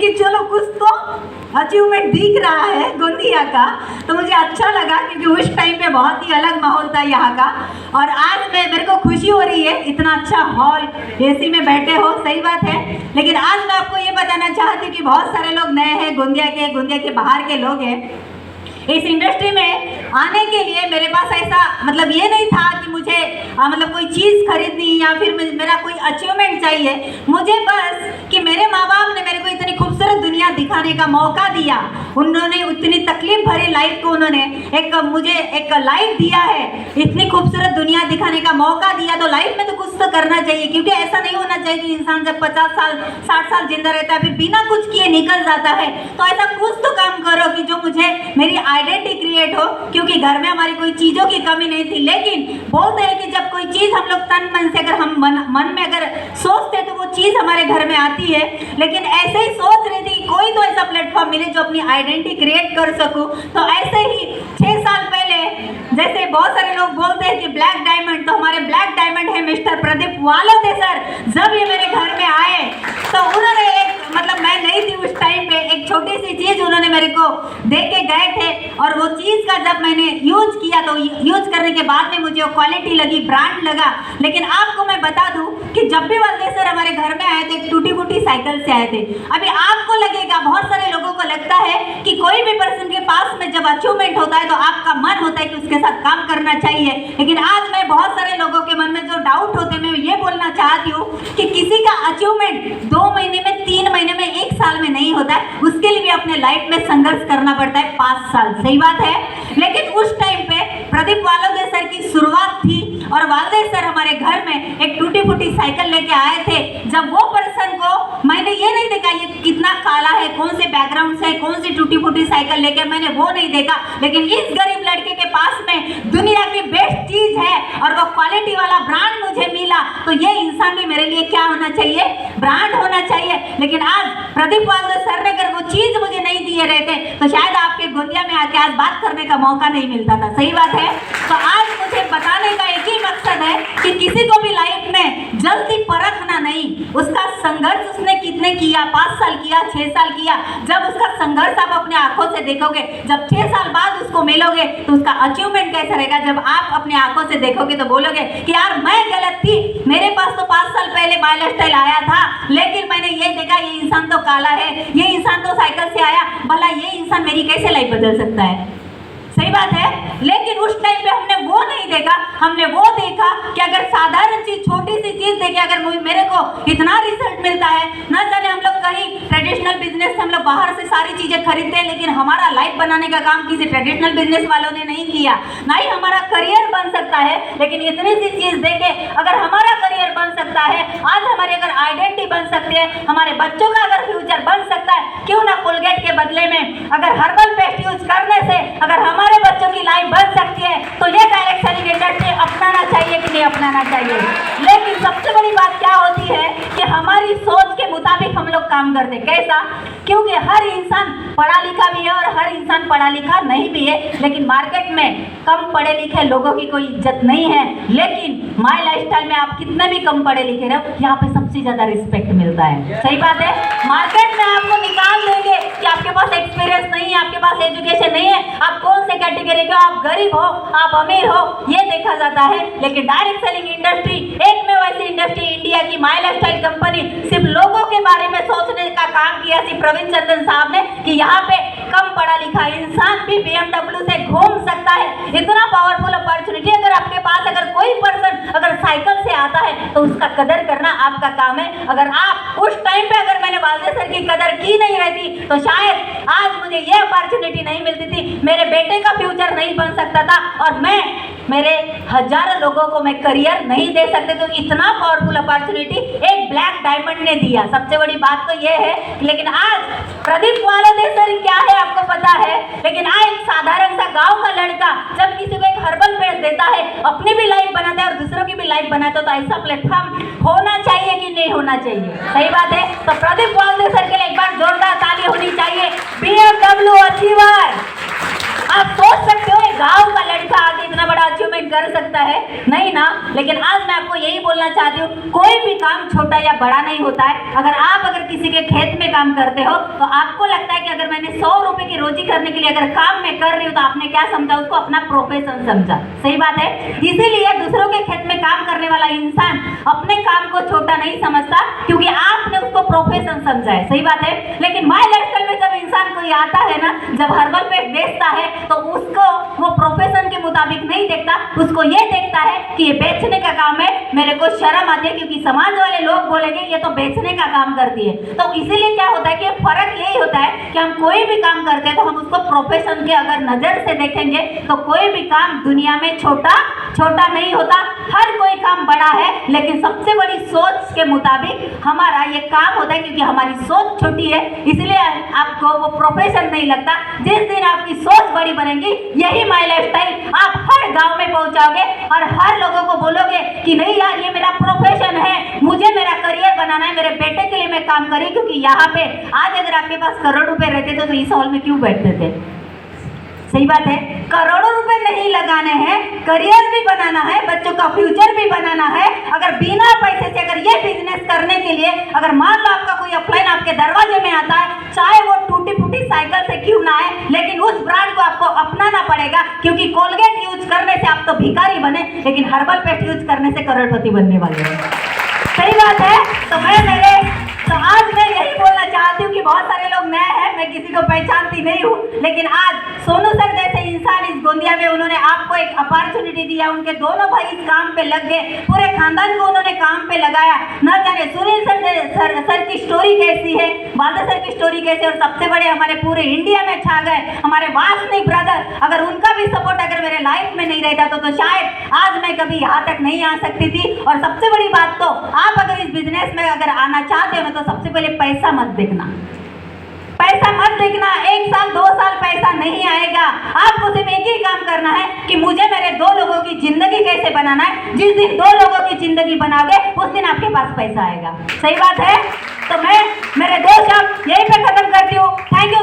लेकिन चलो कुछ तो अचीवमेंट दिख रहा है गोंदिया का, तो मुझे अच्छा लगा क्योंकि उस टाइम पे बहुत ही अलग माहौल था यहाँ का। और आज मेरे को खुशी हो रही है, इतना अच्छा हॉल, एसी में बैठे हो, सही बात है। लेकिन आज मैं आपको ये बताना चाहती हूँ कि बहुत सारे लोग नए हैं, गोंदिया के बाहर के लोग हैं। इस इंडस्ट्री में आने के लिए मेरे पास ऐसा मतलब ये नहीं था कि मुझे मतलब कोई चीज़ खरीदनी या फिर मेरा कोई अचीवमेंट चाहिए। मुझे बस कि मेरे माँ बाप ने मेरे को इतनी खूबसूरत दुनिया दिखाने का मौका दिया, उन्होंने इतनी तकलीफ भरी लाइफ को उन्होंने मुझे एक लाइफ दिया है, इतनी खूबसूरत दुनिया दिखाने का मौका दिया, तो लाइफ में तो कुछ तो करना चाहिए। क्योंकि ऐसा नहीं होना चाहिए कि इंसान जब 50 साल 60 साल जिंदा रहता है फिर बिना कुछ किए निकल जाता है। तो ऐसा कुछ तो काम करो कि जो मुझे मेरी आइडेंटिटी क्रिएट हो। क्योंकि घर में हमारी कोई चीज़ों की कमी नहीं थी, लेकिन बोलते हैं कि जब कोई चीज़ हम लोग तन मन से अगर हम मन में अगर सोचते तो वो चीज़ हमारे घर में आती है। लेकिन ऐसे ही सोच रही थी कि कोई तो ऐसा प्लेटफॉर्म मिले जो अपनी आइडेंटिटी क्रिएट कर सकूं। तो ऐसे ही 6 साल पहले जैसे बहुत सारे लोग बोलते हैं कि ब्लैक डायमंड, तो हमारे ब्लैक डायमंड है मिस्टर प्रदीप वालोदे सर। जब ये मेरे घर में आए तो उन्होंने एक मतलब मैं नहीं थी उस टाइम पे, एक छोटी सी चीज़ उन्होंने मेरे को दे के गए थे, और वो चीज़ का जब मैंने यूज किया तो यूज करने के बाद में मुझे वो क्वालिटी लगी, ब्रांड लगा। लेकिन आपको मैं बता दूं कि जब भी वालोदे सर हमारे घर में आए थे एक टूटी फूटी साइकिल से आए थे। अभी आपको लगेगा, बहुत सारे लोगों को लगता है कि कोई भी पर्सन के पास में जब अचीवमेंट होता है तो आपका मन होता है कि उसके साथ काम करना चाहिए। लेकिन आज मैं बहुत सारे लोगों के मन में जो डाउट होते हैं, मैं ये बोलना चाहती हूँ कि किसी का अचीवमेंट 2 महीने में, 3 महीने में, 1 साल में नहीं होता है, उसके लिए भी अपने लाइफ में संघर्ष करना पड़ता है 5 साल, सही बात है। लेकिन उस टाइम पे प्रदीप वालोदे सर की शुरुआत थी, और वालोदे सर हमारे घर में एक टूटी फूटी साइकिल लेके आए थे। जब वो पर्सन को मैंने ये नहीं देखा ये कितना काला है, कौन से बैकग्राउंड से, कौन सी टूटी फूटी साइकिल लेके, मैंने वो नहीं देखा। लेकिन इस गरीब लड़के के पास में दुनिया की बेस्ट चीज है और वो क्वालिटी वाला ब्रांड मुझे मिला, तो ये इंसान भी मेरे लिए क्या होना चाहिए, ब्रांड होना चाहिए। लेकिन आज प्रदीप वालोदे सर ने अगर वो चीज मुझे नहीं दिए रहते तो शायद आपके गोंदिया में आके आज बात करने का मौका नहीं मिलता था, सही बात है। तो आज मुझे बताने का एक ही मकसद है कि किसी को भी लाइफ में जल्दी परखना नहीं, उसका संघर्ष उसने कितने किया, 5 साल किया, 6 साल किया, जब उसका संघर्ष आप अपने आंखों से देखोगे, जब 6 साल बाद उसको मिलोगे तो उसका अचीवमेंट कैसा रहेगा। जब आप अपने आंखों से देखोगे तो बोलोगे कि यार मैं गलत थी, मेरे पास तो 5 साल पहले माइल स्टाइल आया था, लेकिन मैंने ये देखा ये इंसान तो काला है, ये इंसान तो साइकिल से आया, भला ये इंसान मेरी कैसे लाइफ बदल सकता है, सही बात है। लेकिन उस टाइम पे हमने वो नहीं देखा, हमने वो देखा कि अगर साधारण चीज, छोटी सी चीज देखे अगर मेरे को इतना रिजल्ट मिलता है, ना जाने हम लोग कहीं ट्रेडिशनल बिजनेस से हम लोग बाहर से सारी चीजें खरीदते हैं, लेकिन हमारा लाइफ बनाने का काम किसी ट्रेडिशनल बिजनेस वालों ने नहीं किया, ना ही हमारा करियर बन सकता है। लेकिन इतनी सी चीज देखे अगर हमारा करियर बन सकता है, आज हमारी अगर आइडेंटिटी बन सकती है, हमारे बच्चों का अगर फ्यूचर बन सकता है, क्यों ना कोलगेट के बदले में अगर हर्बल पेस्ट यूज करने से अगर हमारे बच्चों की लाइफ बन सकती है, तो ये डायरेक्शन इंडस्ट्री अपनाना चाहिए कि नहीं अपनाना चाहिए। लेकिन सबसे बड़ी बात क्या होती है कि हमारी सोच के मुताबिक हम लोग काम करते हैं। कैसा? क्योंकि हर इंसान पढ़ा लिखा भी है और हर इंसान पढ़ा लिखा नहीं भी है, लेकिन मार्केट में कम पढ़े लिखे लोगों की कोई इज्जत नहीं है। लेकिन माय लाइफस्टाइल में आप कितने भी कम पढ़े लिखे रहो, यहाँ पे सबसे ज्यादा रिस्पेक्ट मिलता है, सही बात है। मार्केट में आपको निकाल देंगे कि आपके पास एक्सपीरियंस नहीं है, आपके पास एजुकेशन नहीं है, आप कौन से कैटेगरी के, आप गरीब हो, आप अमीर हो, ये देखा जाता है। लेकिन डायरेक्ट सेलिंग इंडस्ट्री एक में वैसी इंडस्ट्री इंडिया की माय लाइफस्टाइल कंपनी सिर्फ लोगों के बारे में सोचने का काम किया थी प्रवीण चंद्रन साहब ने, कि यहाँ पे कम पढ़ा लिखा इंसान भी BMW से घूम सकता है। इतना पावरफुल अपॉर्चुनिटी अगर आपके पास अगर कोई पर्सन अगर साइकिल से आता है तो उसका कदर करना आपका काम है। अगर आप उस टाइम पे अगर मैंने वालोदे सर की कदर की नहीं रहती तो शायद आज मुझे ये अपॉर्चुनिटी नहीं मिलती थी, मेरे बेटे का फ्यूचर नहीं बन सकता था, और मैं मेरे हजारों लोगों को मैं करियर नहीं दे सकते। तो इतना पावरफुल अपॉर्चुनिटी एक ब्लैक डायमंड ने दिया, सबसे बड़ी बात तो ये है। लेकिन आज प्रदीप वालोदे सर क्या है आपको पता है, लेकिन आज एक साधारण सा गांव का लड़का जब किसी को एक हर्बल पेस्ट देता है, अपनी भी लाइफ बनाता है और दूसरों की भी लाइफ बनाता है, तो ऐसा प्लेटफॉर्म होना चाहिए कि नहीं होना चाहिए, सही बात है। तो प्रदीप वालोदे सर के लिए एक बार जोरदार ताली होनी चाहिए। BMW अचीवर, आप सोच सकते हो एक गांव का लड़का आगे इतना बड़ा अचीवमेंट कर सकता है, नहीं ना। लेकिन आज मैं आपको यही बोलना चाहती हूँ, कोई भी काम छोटा या बड़ा नहीं होता है। अगर आप अगर किसी के खेत में काम करते हो तो आपको लगता है कि अगर मैंने 100 रुपए की रोजी करने के लिए अगर काम मैं कर रही हूँ तो आपने क्या समझा, उसको अपना प्रोफेशन समझा। सही बात है। इसीलिए दूसरों के खेत में काम करने वाला इंसान अपने काम को छोटा नहीं समझता, क्योंकि आपने उसको प्रोफेशन समझा है। सही बात है। लेकिन माय लाइफस्टाइल में जब इंसान कोई आता है ना, जब हर्बल पेट बेचता है तो उसको वो प्रोफेशन के मुताबिक नहीं देखता, उसको ये देखता है कि ये बेचने का काम है, मेरे को शर्म आती है क्योंकि समाज वाले लोग बोलेंगे ये तो बेचने का काम करती है। तो इसीलिए क्या होता है कि फर्क यही होता है कि हम कोई भी काम करते हैं तो हम उसको प्रोफेशन के अगर नजर से देखेंगे तो कोई भी काम दुनिया में छोटा नहीं होता, हर कोई काम बड़ा है, लेकिन सबसे बड़ी सोच के मुताबिक हमारा ये काम होता है, क्योंकि हमारी सोच छोटी है इसलिए आपको वो प्रोफेशन नहीं लगता। जिस दिन आपकी सोच बड़ी बनेगी, यही माय लाइफस्टाइल आप हर गांव में पहुंचाओगे और हर लोगों को बोलोगे कि नहीं यार ये मेरा प्रोफेशन है, मुझे मेरा करियर बनाना है, मेरे बेटे के लिए मैं काम करी। क्योंकि यहाँ पे आज अगर आपके पास करोड़ रुपए रहते तो इस हॉल में क्यों बैठते थे? सही बात है। करोड़ों रुपए नहीं लगाने हैं, करियर भी बनाना है, बच्चों का फ्यूचर भी बनाना है। अगर बिना पैसे से अगर ये बिजनेस करने के लिए अगर मान लो आपका कोई अपलाइन आपके दरवाजे में आता है, चाहे वो टूटी फूटी साइकिल से क्यों ना आए, लेकिन उस ब्रांड को आपको अपनाना पड़ेगा, क्योंकि कोलगेट यूज करने से आप तो भिखारी बने, लेकिन हर्बल पेस्ट यूज करने से करोड़पति बनने वाले हैं। सही बात है। तो आज मैं यही बोलना चाहती हूँ कि बहुत सारे लोग नए हैं, मैं किसी को पहचानती नहीं हूँ, लेकिन आज सोनू सर जैसे इंसान इस गोंदिया में उन्होंने आपको एक अपॉर्चुनिटी दिया। उनके दोनों भाई इस काम पे लग गए, पूरे खानदान को उन्होंने काम पे लगाया। न जाने सुनील सर की स्टोरी कैसी है, बादल सर की स्टोरी कैसी है, और सबसे बड़े हमारे पूरे इंडिया में छा गए हमारे वासनिक ब्रदर। अगर उनका भी सपोर्ट अगर मेरे लाइफ में नहीं रहता तो शायद आज मैं कभी यहाँ तक नहीं आ सकती थी। और सबसे बड़ी बात तो आप अगर इस बिजनेस में अगर आना चाहते हो तो सबसे पहले पैसा मत देखना, पैसा मत देखना। 1 साल 2 साल पैसा नहीं आएगा। आपको सिर्फ एक ही काम करना है कि मुझे मेरे 2 लोगों की जिंदगी कैसे बनाना है। जिस दिन 2 लोगों की जिंदगी बनाओगे उस दिन आपके पास पैसा आएगा। सही बात है। तो मैं मेरे 2 शब्द यहीं पे खत्म करती हूँ। Thank you.